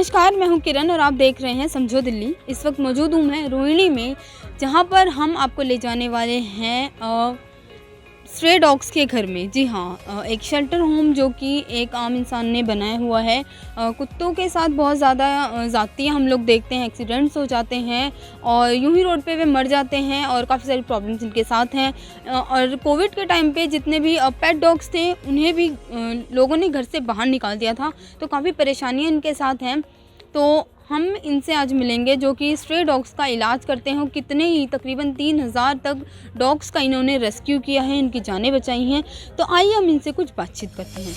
नमस्कार, मैं हूं किरण और आप देख रहे हैं समझो दिल्ली। इस वक्त मौजूद हूं मैं रोहिणी में, जहां पर हम आपको ले जाने वाले हैं स्ट्रे डॉग्स के घर में। जी हाँ, एक शेल्टर होम जो कि एक आम इंसान ने बनाया हुआ है। कुत्तों के साथ बहुत ज़्यादा ज़्यादतियाँ हम लोग देखते हैं, एक्सीडेंट्स हो जाते हैं और यूं ही रोड पे वे मर जाते हैं और काफ़ी सारी प्रॉब्लम्स इनके साथ हैं। और कोविड के टाइम पे जितने भी पेट डॉग्स थे उन्हें भी लोगों ने घर से बाहर निकाल दिया था, तो काफ़ी परेशानियाँ इनके साथ हैं। तो हम इनसे आज मिलेंगे जो कि स्ट्रे डॉग्स का इलाज करते हैं। कितने ही तकरीबन 3000 तक डॉग्स का इन्होंने रेस्क्यू किया है, इनकी जानें बचाई हैं। तो आइए हम इनसे कुछ बातचीत करते हैं।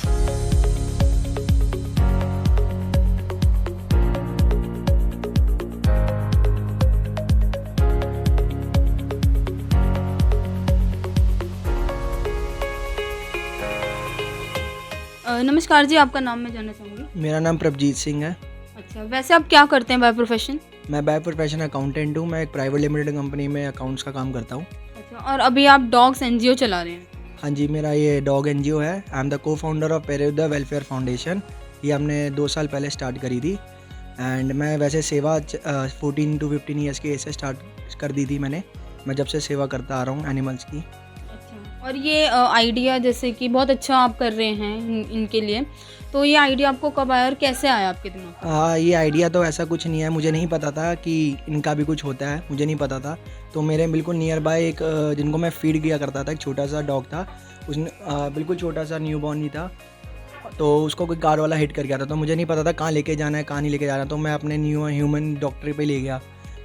नमस्कार जी, आपका नाम मैं जानना चाहूँगी। मेरा नाम प्रभजीत सिंह है। अच्छा, वैसे आप क्या करते हैं बाय प्रोफेशन? मैं बाय प्रोफेशन अकाउंटेंट हूँ। मैं एक प्राइवेट लिमिटेड कंपनी में अकाउंट्स का काम करता हूँ। अच्छा, और अभी आप डॉग्स एनजीओ चला रहे हैं? हाँ जी, मेरा ये डॉग एनजीओ है। आई एम द को फाउंडर ऑफ पेरेदा वेलफेयर फाउंडेशन। ये हमने 2 साल पहले स्टार्ट करी थी। एंड मैं वैसे सेवा 14 to 15 ईयर्स की एज से स्टार्ट कर दी थी मैंने। मैं जब से सेवा करता आ रहा हूँ एनिमल्स की। अच्छा, और ये आइडिया जैसे कि बहुत अच्छा आप कर रहे हैं इनके लिए, तो ये आइडिया आपको कब आया और कैसे आया आपके दिमाग में? हाँ, ये आइडिया तो ऐसा कुछ नहीं है। मुझे नहीं पता था कि इनका भी कुछ होता है, मुझे नहीं पता था। तो मेरे बिल्कुल नियर बाय एक जिनको मैं फीड किया करता था, एक छोटा सा डॉग था। उसने बिल्कुल छोटा सा न्यूबॉर्न ही था। तो उसको कोई कार वाला हिट कर गया था। तो मुझे नहीं पता था कहाँ लेके जाना है, कहाँ नहीं लेके जाना। तो मैं अपने न्यू ह्यूमन डॉक्टर पे ले गया।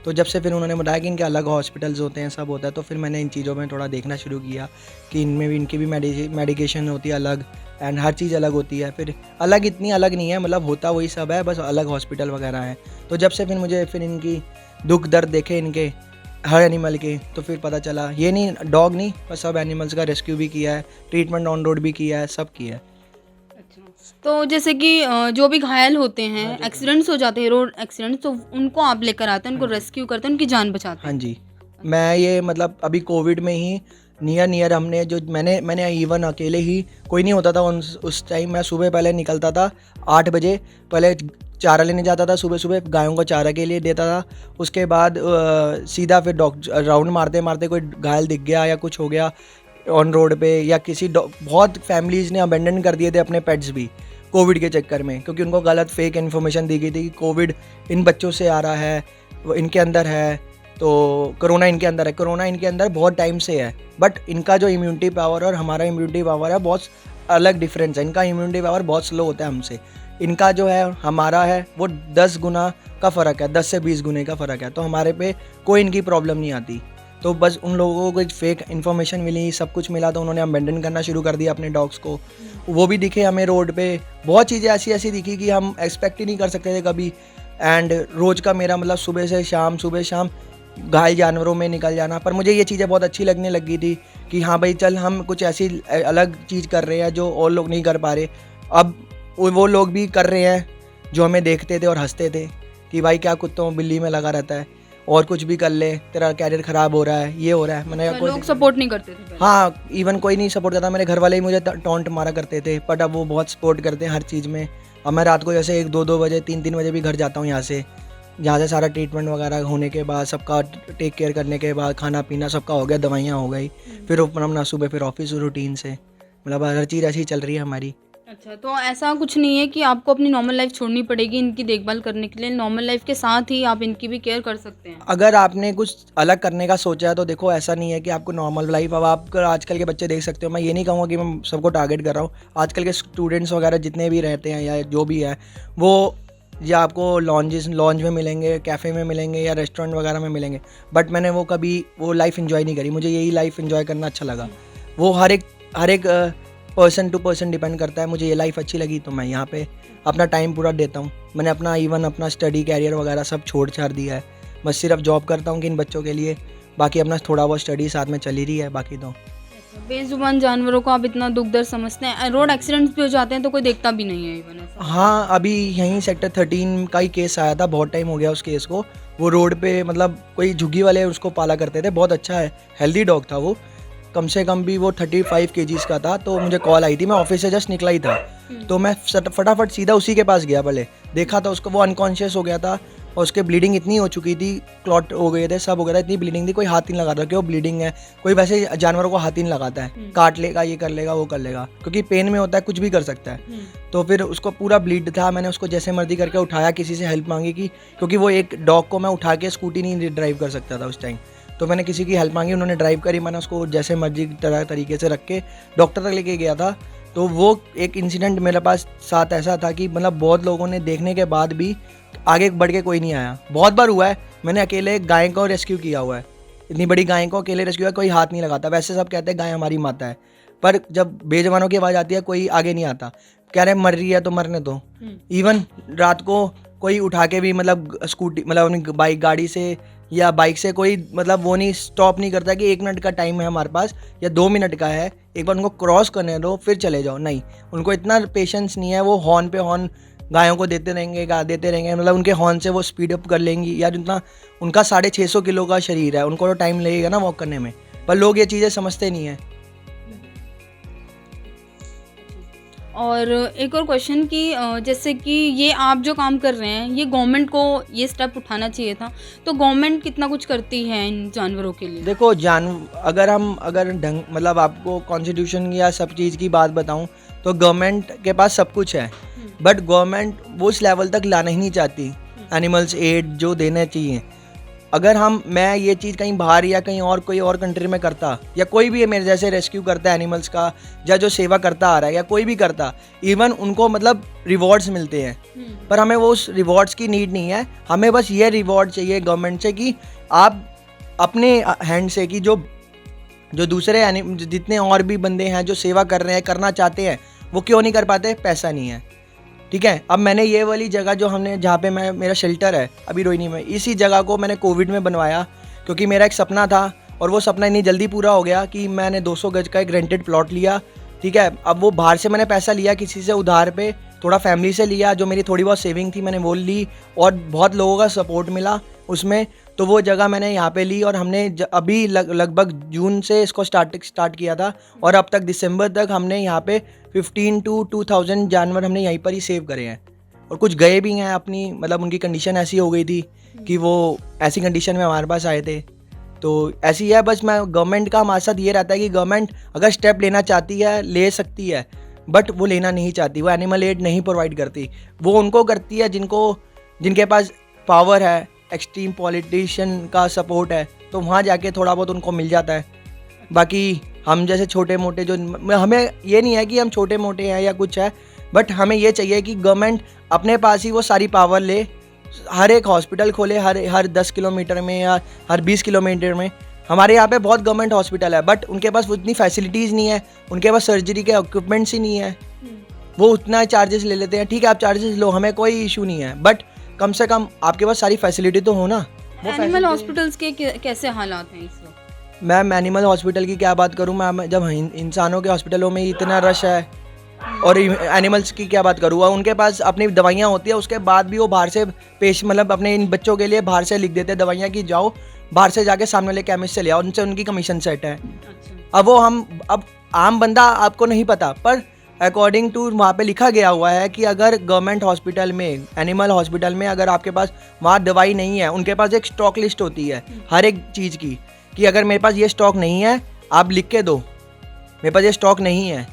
तो जब से फिर उन्होंने बताया कि इनके अलग हॉस्पिटल्स होते हैं, सब होता है, तो फिर मैंने इन चीज़ों में थोड़ा देखना शुरू किया कि इनमें भी इनकी भी मेडिकेशन होती है अलग, एंड हर चीज़ अलग होती है। फिर अलग इतनी अलग नहीं है, मतलब होता वही सब है, बस अलग हॉस्पिटल वगैरह हैं। तो जब से फिर इनकी दुख दर्द देखे इनके हर एनिमल के, तो फिर पता चला ये नहीं डॉग नहीं, बस सब एनिमल्स का रेस्क्यू भी किया है, ट्रीटमेंट ऑन रोड भी किया है, सब किया है। तो जैसे कि जो भी घायल होते हैं, एक्सीडेंट्स हो जाते हैं, रोड एक्सीडेंट्स, तो उनको आप लेकर आते हैं, उनको रेस्क्यू करते हैं, उनकी जान बचाते हाँ हैं। जी, मैं ये मतलब अभी कोविड में ही नियर हमने जो मैंने इवन अकेले ही, कोई नहीं होता था उस टाइम। मैं सुबह पहले निकलता था 8 बजे, पहले चारा लेने जाता था सुबह सुबह, गायों को चारा के लिए देता था। उसके बाद सीधा फिर राउंड मारते मारते कोई घायल दिख गया या कुछ हो गया ऑन रोड पे, या किसी बहुत फैमिलीज़ ने अबेंडन कर दिए थे अपने पेट्स भी कोविड के चक्कर में, क्योंकि उनको गलत फेक इन्फॉर्मेशन दी गई थी कि कोविड इन बच्चों से आ रहा है, वो इनके अंदर है, तो कोरोना इनके अंदर है। कोरोना इनके अंदर बहुत टाइम से है, बट इनका जो इम्यूनिटी पावर और हमारा इम्यूनिटी पावर है बहुत अलग डिफरेंस है। इनका इम्यूनिटी पावर बहुत स्लो होता है हमसे, इनका जो है हमारा है वो 10 गुना का फ़र्क है, 10 से 20 गुने का फ़र्क है। तो हमारे पे कोई इनकी प्रॉब्लम नहीं आती। तो बस उन लोगों को फेक इन्फॉर्मेशन मिली, सब कुछ मिला, तो उन्होंने अबेंडन करना शुरू कर दिया अपने डॉग्स को। वो भी दिखे हमें रोड पे, बहुत चीज़ें ऐसी ऐसी दिखी कि हम एक्सपेक्ट ही नहीं कर सकते थे कभी। एंड रोज़ का मेरा मतलब सुबह शाम घायल जानवरों में निकल जाना। पर मुझे ये चीज़ें बहुत अच्छी लगने लगी थी कि हाँ भाई, चल हम कुछ ऐसी अलग चीज़ कर रहे हैं जो और लोग नहीं कर पा रहे। अब वो लोग भी कर रहे हैं जो हमें देखते थे और हंसते थे कि भाई क्या कुत्तों बिल्ली में लगा रहता है, और कुछ भी कर ले, तेरा कैरियर ख़राब हो रहा है, ये हो रहा है। मैंने लोग सपोर्ट नहीं करते थे पहले। हाँ, इवन कोई नहीं सपोर्ट करता। मेरे घर वाले ही मुझे टॉन्ट मारा करते थे, बट अब वो बहुत सपोर्ट करते हैं हर चीज़ में। अब मैं रात को जैसे 1-2 बजे 3-3 बजे भी घर जाता हूँ यहाँ से, जहाँ से सारा ट्रीटमेंट वगैरह होने के बाद, सबका टेक केयर करने के बाद, खाना पीना सबका हो गया, दवाइयाँ हो गई, फिर अपना सुबह फिर ऑफिस रूटीन से, मतलब हर चीज़ ऐसी चल रही है हमारी। अच्छा, तो ऐसा कुछ नहीं है कि आपको अपनी नॉर्मल लाइफ छोड़नी पड़ेगी इनकी देखभाल करने के लिए? नॉर्मल लाइफ के साथ ही आप इनकी भी केयर कर सकते हैं। अगर आपने कुछ अलग करने का सोचा है तो देखो, ऐसा नहीं है कि आपको नॉर्मल लाइफ, अब आप आजकल के बच्चे देख सकते हो, मैं ये नहीं कहूँगा कि मैं सबको टारगेट कर रहा हूँ। आजकल के स्टूडेंट्स वगैरह जितने भी रहते हैं या जो भी है, वो या आपको लॉन्ज में मिलेंगे, कैफ़े में मिलेंगे या रेस्टोरेंट वगैरह में मिलेंगे, बट मैंने वो कभी वो लाइफ इन्जॉय नहीं करी। मुझे यही लाइफ इन्जॉय करना अच्छा लगा। वो हर एक पर्सन टू पर्सन डिपेंड करता है। मुझे ये लाइफ अच्छी लगी तो मैं यहाँ पे अपना टाइम पूरा देता हूँ। मैंने अपना स्टडी कैरियर वगैरह सब छोड़ छाड़ दिया है, बस सिर्फ जॉब करता हूँ कि इन बच्चों के लिए, बाकी अपना थोड़ा बहुत स्टडी साथ में चली रही है, बाकी तो। बेजुबान जानवरों को आप इतना दुख दर्द समझते हैं? रोड एक्सीडेंट्स भी हो जाते हैं तो कोई देखता भी नहीं है इवन ऐसा? हाँ, अभी यहीं सेक्टर 13 का ही केस आया था, बहुत टाइम हो गया उस केस को। वो रोड पे मतलब कोई झुग्गी वाले उसको पाला करते थे, बहुत अच्छा है, हेल्दी डॉग था वो, कम से कम भी वो 35 kgs का था। तो मुझे कॉल आई थी, मैं ऑफिस से जस्ट निकला ही था, तो मैं फटाफट सीधा उसी के पास गया, पहले देखा था उसको, वो अनकॉन्शियस हो गया था और उसके ब्लीडिंग इतनी हो चुकी थी, क्लॉट हो गए थे, सब हो गया था, इतनी ब्लीडिंग थी, कोई हाथ नहीं लगाता क्यों ब्लीडिंग है, कोई वैसे जानवरों को हाथ ही नहीं लगाता है, काट लेगा, ये कर लेगा, वो कर लेगा, क्योंकि पेन में होता है, कुछ भी कर सकता है। तो फिर उसको पूरा ब्लीड था, मैंने उसको जैसे मर्जी करके उठाया, किसी से हेल्प मांगी कि क्योंकि वो एक डॉग को मैं उठा के स्कूटी नहीं ड्राइव कर सकता था उस टाइम, तो मैंने किसी की हेल्प मांगी, उन्होंने ड्राइव करी, मैंने उसको जैसे मर्जी तरीके से रख के डॉक्टर तक लेके गया था। तो वो एक इंसिडेंट मेरे पास साथ ऐसा था कि मतलब बहुत लोगों ने देखने के बाद भी आगे बढ़ के कोई नहीं आया। बहुत बार हुआ है, मैंने अकेले गाय को रेस्क्यू किया हुआ है, इतनी बड़ी गाय को अकेले रेस्क्यू किया, कोई हाथ नहीं लगाता। वैसे सब कहते हैं गाय हमारी माता है, पर जब बेजवानों की आवाज़ आती है कोई आगे नहीं आता, कह रहे मर रही है तो मरने दो। इवन रात को कोई उठा के भी मतलब स्कूटी मतलब अपनी बाइक गाड़ी से या बाइक से कोई मतलब वो नहीं स्टॉप नहीं करता कि 1 मिनट का टाइम है हमारे पास या 2 मिनट का है, एक बार उनको क्रॉस करने दो फिर चले जाओ। नहीं, उनको इतना पेशेंस नहीं है, वो हॉर्न पे हॉर्न गायों को देते रहेंगे, मतलब उनके हॉर्न से वो स्पीड अप कर लेंगी। यार इतना उनका 650 किलो का शरीर है, उनको तो टाइम लगेगा ना वॉक करने में, पर लोग ये चीज़ें समझते नहीं हैं। और एक और क्वेश्चन कि जैसे कि ये आप जो काम कर रहे हैं, ये गवर्नमेंट को ये स्टेप उठाना चाहिए था, तो गवर्नमेंट कितना कुछ करती है इन जानवरों के लिए? देखो अगर ढंग मतलब आपको कॉन्स्टिट्यूशन या सब चीज़ की बात बताऊं तो गवर्नमेंट के पास सब कुछ है, बट गवर्नमेंट वो उस लेवल तक लाना ही नहीं चाहती एनिमल्स एड जो देने चाहिए। अगर मैं ये चीज़ कहीं बाहर या कहीं और कोई और कंट्री में करता, या कोई भी मेरे जैसे रेस्क्यू करता है एनिमल्स का, या जो सेवा करता आ रहा है या कोई भी करता, इवन उनको मतलब रिवॉर्ड्स मिलते हैं, पर हमें वो उस रिवॉर्ड्स की नीड नहीं है। हमें बस ये रिवॉर्ड चाहिए गवर्नमेंट से कि आप अपने हैंड से कि जो दूसरे जितने और भी बंदे हैं जो सेवा कर रहे हैं, करना चाहते हैं, वो क्यों नहीं कर पाते? पैसा नहीं है, ठीक है। अब मैंने ये वाली जगह जो हमने जहाँ पे मेरा शेल्टर है अभी रोहिणी में, इसी जगह को मैंने कोविड में बनवाया क्योंकि मेरा एक सपना था और वो सपना इतनी जल्दी पूरा हो गया कि मैंने 200 गज का एक रेंटेड प्लॉट लिया, ठीक है। अब वो बाहर से मैंने पैसा लिया किसी से उधार पे, थोड़ा फैमिली से लिया, जो मेरी थोड़ी बहुत सेविंग थी मैंने वो ली और बहुत लोगों का सपोर्ट मिला उसमें, तो वो जगह मैंने यहाँ पे ली और हमने अभी लगभग जून से इसको स्टार्ट किया था और अब तक दिसंबर तक हमने यहाँ पे 15 to 2000 जानवर हमने यहीं पर ही सेव करे हैं और कुछ गए भी हैं अपनी, मतलब उनकी कंडीशन ऐसी हो गई थी कि वो ऐसी कंडीशन में हमारे पास आए थे। तो ऐसी है, बस मैं गवर्नमेंट का हमारे साथ ये रहता है कि गवर्नमेंट अगर स्टेप लेना चाहती है ले सकती है, बट वो लेना नहीं चाहती, वो एनिमल एड नहीं प्रोवाइड करती। वो उनको करती है जिनके पास पावर है, एक्सट्रीम पॉलिटिशियन का सपोर्ट है, तो वहाँ जाके थोड़ा बहुत उनको मिल जाता है। बाकी हम जैसे छोटे मोटे जो, हमें ये नहीं है कि हम छोटे मोटे हैं या कुछ है, बट हमें ये चाहिए कि गवर्नमेंट अपने पास ही वो सारी पावर ले, हर एक हॉस्पिटल खोले हर 10 किलोमीटर में या हर 20 किलोमीटर में। हमारे यहाँ पे बहुत गवर्नमेंट हॉस्पिटल है, बट उनके पास उतनी फैसिलिटीज़ नहीं है, उनके पास सर्जरी के इक्विपमेंट्स ही नहीं है, वो उतना चार्जेस ले लेते हैं। ठीक है, आप चार्जेस लो, हमें कोई इशू नहीं है, बट कम से कम आपके पास सारी फैसिलिटी तो हो ना। एनिमल हॉस्पिटल्स के कैसे हालात हैं इस वक्त? मैम एनिमल हॉस्पिटल की क्या बात करूँ मैं, जब इंसानों के हॉस्पिटलों में इतना रश है और एनिमल्स की क्या बात करूँ। उनके पास अपनी दवाइयाँ होती है, उसके बाद भी वो बाहर से मतलब अपने इन बच्चों के लिए बाहर से लिख देते हैं दवाइयाँ कि जाओ बाहर से जाके सामने वाले केमिस्ट से ले आओ, उनसे उनकी कमीशन सेट है। अब अब आम बंदा आपको नहीं पता, पर अकॉर्डिंग टू वहाँ पे लिखा गया हुआ है कि अगर गवर्नमेंट हॉस्पिटल में, एनिमल हॉस्पिटल में अगर आपके पास वहाँ दवाई नहीं है, उनके पास एक स्टॉक लिस्ट होती है हर एक चीज़ की कि अगर मेरे पास ये स्टॉक नहीं है आप लिख के दो, मेरे पास ये स्टॉक नहीं है,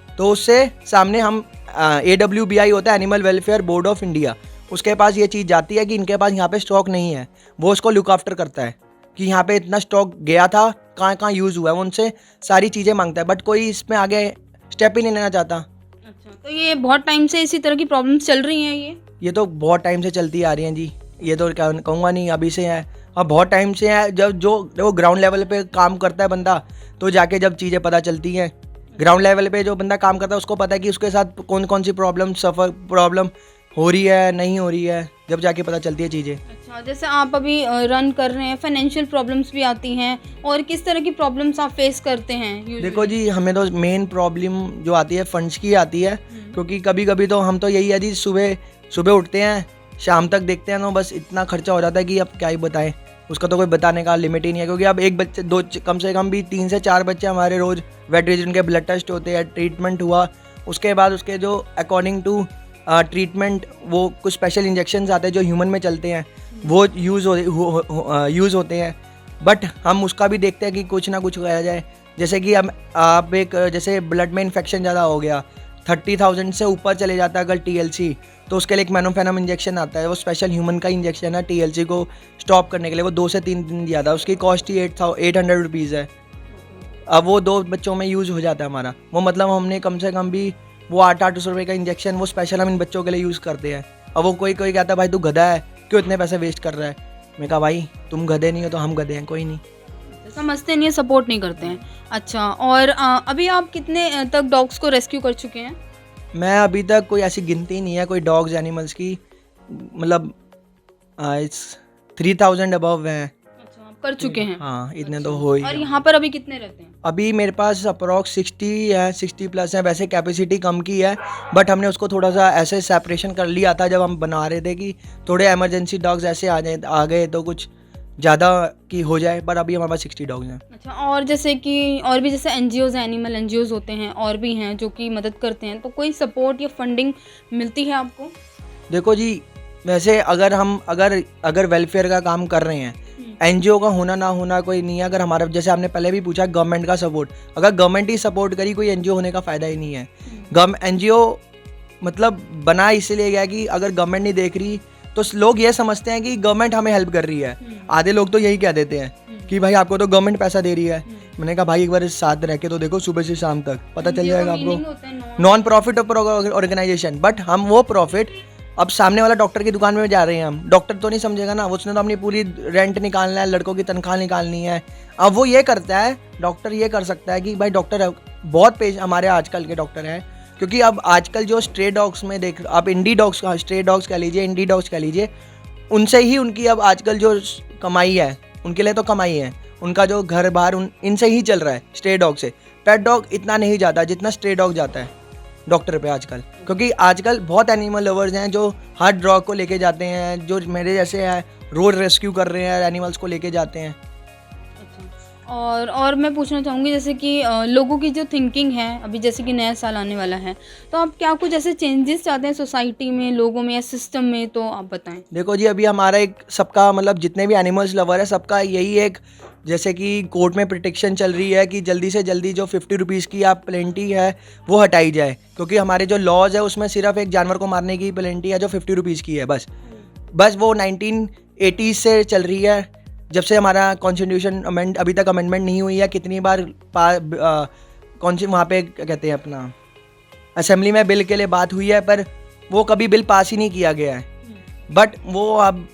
तो उससे सामने हम AWBI होता है, animal welfare board of India, उसके पास ये चीज़ जाती है कि इनके पास यहाँ पे स्टॉक नहीं है, वो उसको लुक आफ्टर करता है कि यहाँ पे इतना स्टॉक गया था, कहाँ कहाँ यूज़ हुआ है, वो उनसे सारी चीज़ें मांगता है, बट कोई इसमें आगे स्टेप ही नहीं लेना चाहता। अच्छा, तो ये बहुत टाइम से इसी तरह की प्रॉब्लम्स चल रही हैं? ये तो बहुत टाइम से चलती आ रही हैं जी, ये तो कहूँगा नहीं अभी से है, और बहुत टाइम से है। जब जो ग्राउंड लेवल पे काम करता है बंदा, तो जाके जब चीज़ें पता चलती हैं, ग्राउंड लेवल पे जो बंदा काम करता है उसको पता है कि उसके साथ कौन कौन सी प्रॉब्लम हो रही है, नहीं हो रही है, जब जाके पता चलती है चीज़ें। अच्छा, जैसे आप अभी रन कर रहे हैं, फाइनेंशियल प्रॉब्लम्स भी आती हैं, और किस तरह की प्रॉब्लम्स आप फेस करते हैं usually? देखो जी, हमें तो मेन प्रॉब्लम जो आती है फंड्स की आती है, क्योंकि कभी कभी तो हम तो यही है जी, सुबह उठते हैं, शाम तक देखते हैं, तो बस इतना खर्चा हो जाता है कि अब क्या ही बताएं, उसका तो कोई बताने का लिमिट ही नहीं है। क्योंकि अब एक बच्चे कम से कम भी 3 से 4 बच्चे हमारे रोज़ वेटरीजन के ब्लड टेस्ट होते हैं, ट्रीटमेंट हुआ, उसके बाद उसके जो अकॉर्डिंग टू ट्रीटमेंट वो कुछ स्पेशल इंजेक्शंस आते हैं जो ह्यूमन में चलते हैं, वो यूज़ होते हैं। बट हम उसका भी देखते हैं कि कुछ ना कुछ करा जाए। जैसे कि हम आप एक जैसे ब्लड में इन्फेक्शन ज़्यादा हो गया, 30,000 से ऊपर चले जाता है अगर TLC, तो उसके लिए एक मैनोफेनम इंजेक्शन आता है, वो स्पेशल ह्यूमन का इंजेक्शन है TLC को स्टॉप करने के लिए। वो 2 से 3 दिन दिया था, उसकी कॉस्ट ही 800 रुपीज़ है। अब वो 2 बच्चों में यूज़ हो जाता है हमारा, वो मतलब हमने कम से कम भी वो 800 रुपये का इंजेक्शन वो स्पेशल हम इन बच्चों के लिए यूज़ करते हैं। अब वो कोई कहता है भाई तू गधा है, क्यों इतने पैसे वेस्ट कर रहा है। मैं कहा भाई तुम गधे नहीं हो तो हम गधे हैं, कोई नहीं। समझते नहीं है, सपोर्ट नहीं करते हैं। अच्छा, और अभी आप कितने तक डॉग्स को रेस्क्यू कर चुके हैं? मैं अभी तक कोई ऐसी गिनती नहीं है कोई डॉग्स एनिमल्स की, मतलब 3000 अबव हैं। अच्छा, आप कर चुके हैं। हाँ, इतने तो हो ही और गए। यहाँ पर अभी कितने रहते हैं? अभी मेरे पास अप्रॉक्स 60 है, 60 प्लस है। वैसे कैपेसिटी कम की है, बट हमने उसको थोड़ा सा ऐसे सेपरेशन कर लिया था जब हम बना रहे थे कि थोड़े एमरजेंसी डॉग्स ऐसे आ गए तो कुछ ज़्यादा की हो जाए। पर अभी हमारे पास 60 डॉग्स हैं। अच्छा, और जैसे कि और भी जैसे एनजीओज, एनिमल एनजीओज होते हैं और भी हैं जो कि मदद करते हैं, तो कोई सपोर्ट या फंडिंग मिलती है आपको? देखो जी, वैसे अगर हम अगर वेलफेयर का काम कर रहे हैं, एनजीओ का होना ना होना कोई नहीं है। अगर हमारा, जैसे आपने पहले भी पूछा, गवर्नमेंट का सपोर्ट, अगर गवर्नमेंट ही सपोर्ट करी, कोई एनजीओ होने का फ़ायदा ही नहीं है। एनजीओ मतलब बना इसलिए गया कि अगर गवर्नमेंट नहीं देख रही तो लोग ये समझते हैं कि गवर्नमेंट हमें हेल्प कर रही है। आधे लोग तो यही कह देते हैं कि भाई आपको तो गवर्नमेंट पैसा दे रही है। मैंने कहा भाई एक बार साथ रह के तो देखो, सुबह से शाम तक पता चल जाएगा आपको। नॉन प्रॉफिट ऑर्गेनाइजेशन, बट हम वो प्रॉफिट अब सामने वाला डॉक्टर की दुकान में जा रहे हैं हम, डॉक्टर तो नहीं समझेगा ना, उसने तो अपनी पूरी रेंट निकालना है, लड़कों की तनख्वाह निकालनी है। अब वो ये करता है, डॉक्टर ये कर सकता है कि भाई डॉक्टर बहुत पेश हमारे आजकल के डॉक्टर हैं, क्योंकि अब आजकल जो स्ट्रे डॉग्स में देख, आप इंडी डॉग्स, स्ट्रे डॉग्स कह लीजिए, इंडी डॉग्स कह लीजिए, उनसे ही उनकी अब आजकल जो कमाई है, उनके लिए तो कमाई है, उनका जो घर बार इनसे ही चल रहा है, स्ट्रे डॉग से। पेट डॉग इतना नहीं जाता जितना स्ट्रे डॉग जाता है डॉक्टर पे आजकल, क्योंकि आजकल बहुत एनिमल लवर्स हैं जो हर डॉग को लेके जाते हैं, जो मेरे जैसे हैं रोड रेस्क्यू कर रहे हैं, एनिमल्स को लेके जाते हैं। अच्छा, और मैं पूछना चाहूँगी जैसे कि लोगों की जो थिंकिंग है, अभी जैसे कि नया साल आने वाला है, तो आप क्या कुछ ऐसे चेंजेस चाहते हैं सोसाइटी में, लोगों में या सिस्टम में, तो आप बताएं। देखो जी, अभी हमारा एक सबका मतलब जितने भी एनिमल्स लवर है सबका यही एक, जैसे कि कोर्ट में प्रोटेक्शन चल रही है कि जल्दी से जल्दी जो 50 रुपीज़ की आप पेनल्टी है वो हटाई जाए, क्योंकि हमारे जो लॉज है उसमें सिर्फ एक जानवर को मारने की पेनल्टी है जो 50 रुपीज़ की है बस वो 1980 से चल रही है, जब से हमारा कॉन्स्टिट्यूशन अमेंड अभी तक अमेंडमेंट नहीं हुई है। कितनी बार कौन सी वहाँ पे क्या कहते हैं अपना असेंबली में बिल के लिए बात हुई है, पर वो कभी बिल पास ही नहीं किया गया है। बट वो अब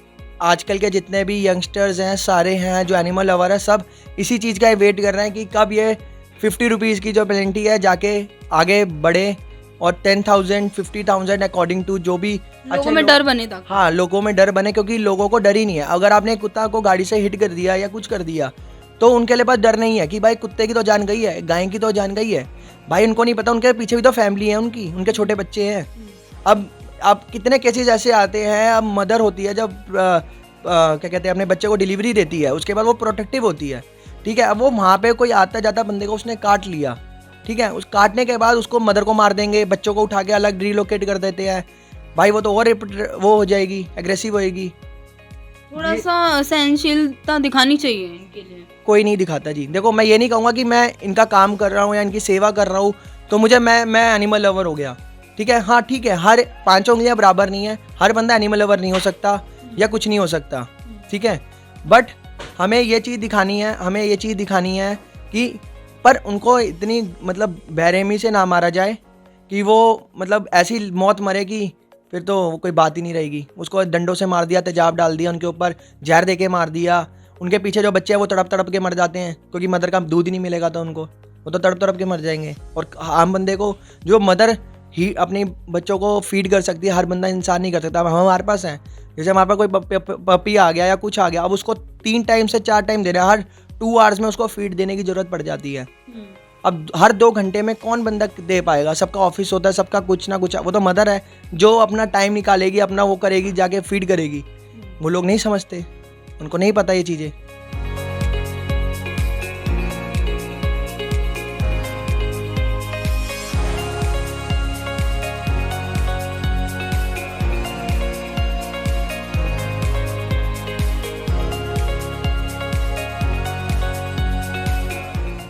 आजकल के जितने भी यंगस्टर्स हैं, सारे हैं जो एनिमल लवर है, सब इसी चीज़ का वेट कर रहे हैं कि कब ये 50 रुपीज़ की जो पेनल्टी है जाके आगे बढ़े और 10,000 50,000 अकॉर्डिंग टू जो भी लोगों में डर बने था। हाँ, लोगों में डर बने, क्योंकि लोगों को डर ही नहीं है। अगर आपने कुत्ता को गाड़ी से हिट कर दिया या कुछ कर दिया तो उनके लिए पास डर नहीं है कि भाई कुत्ते की तो जान गई है, गाय की तो जान गई है। भाई उनको नहीं पता उनके पीछे भी तो फैमिली है, उनके छोटे बच्चे हैं। अब कितने केसेस ऐसे आते हैं, अब मदर होती है जब क्या कहते हैं अपने बच्चे को डिलीवरी देती है, उसके बाद वो प्रोटेक्टिव होती है, ठीक है। अब वो वहाँ पे कोई आता जाता बंदे को उसने काट लिया, ठीक है, उस काटने के बाद उसको मदर को मार देंगे, बच्चों को उठा के अलग रिलोकेट कर देते हैं। भाई वो तो और वो हो जाएगी, एग्रेसिव होएगी। थोड़ा सा सहनशीलता दिखानी चाहिए इनके लिए। कोई नहीं दिखाता जी। देखो, मैं ये नहीं कहूँगा कि मैं इनका काम कर रहा हूँ या इनकी सेवा कर रहा हूँ तो मुझे मैं एनिमल लवर हो गया, ठीक है। हाँ ठीक है, हर 5 उंगलियाँ बराबर नहीं है, हर बंदा एनिमल लवर नहीं हो सकता या कुछ नहीं हो सकता, ठीक है। बट हमें ये चीज़ दिखानी है कि पर उनको इतनी मतलब बेरहमी से ना मारा जाए कि वो मतलब ऐसी मौत मरे कि फिर तो कोई बात ही नहीं रहेगी। उसको डंडों से मार दिया, तेजाब डाल दिया उनके ऊपर, जहर दे के मार दिया, उनके पीछे जो बच्चे हैं वो तड़प तड़प के मर जाते हैं, क्योंकि मदर का दूध ही नहीं मिलेगा तो उनको, वो तो तड़प तड़प के मर जाएंगे। और आम बंदे को, जो मदर ही अपने बच्चों को फीड कर सकती है, हर बंदा इंसान नहीं कर सकता। अब हमारे पास है, जैसे हमारे पास कोई पपी आ गया या कुछ आ गया, अब उसको 3 टाइम से 4 टाइम दे रहे हैं, हर 2 आवर्स में उसको फीड देने की ज़रूरत पड़ जाती है। अब हर 2 घंटे में कौन बंदा दे पाएगा? सबका ऑफिस होता है, सबका कुछ ना कुछ, वो तो मदर है जो अपना टाइम निकालेगी, अपना वो करेगी, जाके फीड करेगी। वो लोग नहीं समझते, उनको नहीं पता ये चीज़ें।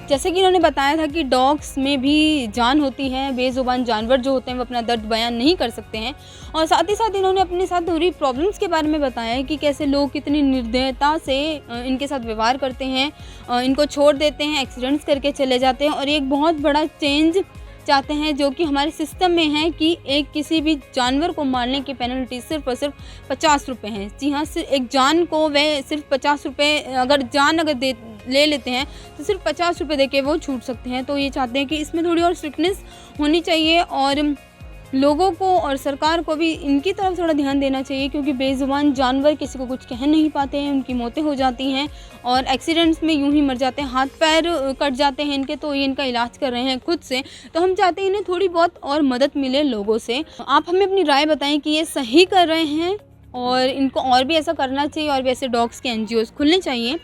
जैसे कि इन्होंने बताया था कि डॉग्स में भी जान होती है, बेज़ुबान जानवर जो होते हैं वो अपना दर्द बयान नहीं कर सकते हैं। और साथ ही साथ इन्होंने अपने साथ हो रही प्रॉब्लम्स के बारे में बताया है कि कैसे लोग कितनी निर्दयता से इनके साथ व्यवहार करते हैं, इनको छोड़ देते हैं, एक्सीडेंट्स करके चले जाते हैं। और एक बहुत बड़ा चेंज चाहते हैं जो कि हमारे सिस्टम में है कि एक किसी भी जानवर को मारने की पेनल्टी सिर्फ़ और सिर्फ 50 रुपये है। जी हाँ, सिर्फ एक जान को वे सिर्फ 50 रुपये अगर ले लेते हैं तो सिर्फ 50 रुपये देके वो छूट सकते हैं। तो ये चाहते हैं कि इसमें थोड़ी और स्ट्रिक्टनेस होनी चाहिए और लोगों को और सरकार को भी इनकी तरफ थोड़ा ध्यान देना चाहिए, क्योंकि बेज़ुबान जानवर किसी को कुछ कह नहीं पाते हैं, उनकी मौतें हो जाती हैं और एक्सीडेंट्स में यूं ही मर जाते हैं, हाथ पैर कट जाते हैं इनके, तो ये इनका इलाज कर रहे हैं खुद से। तो हम चाहते हैं इन्हें थोड़ी बहुत और मदद मिले लोगों से। आप हमें अपनी राय बताएं कि ये सही कर रहे हैं और इनको और भी ऐसा करना चाहिए और भी ऐसे डॉग्स के NGOs खुलने चाहिए।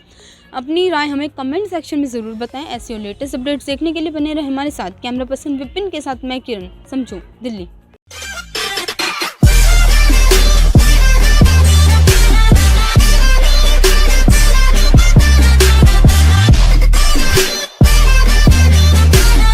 अपनी राय हमें कमेंट सेक्शन में ज़रूर बताएं। ऐसे और लेटेस्ट अपडेट्स देखने के लिए बने रहे हमारे साथ। कैमरा पर्सन विपिन के साथ मैं किरण, समझो दिल्ली।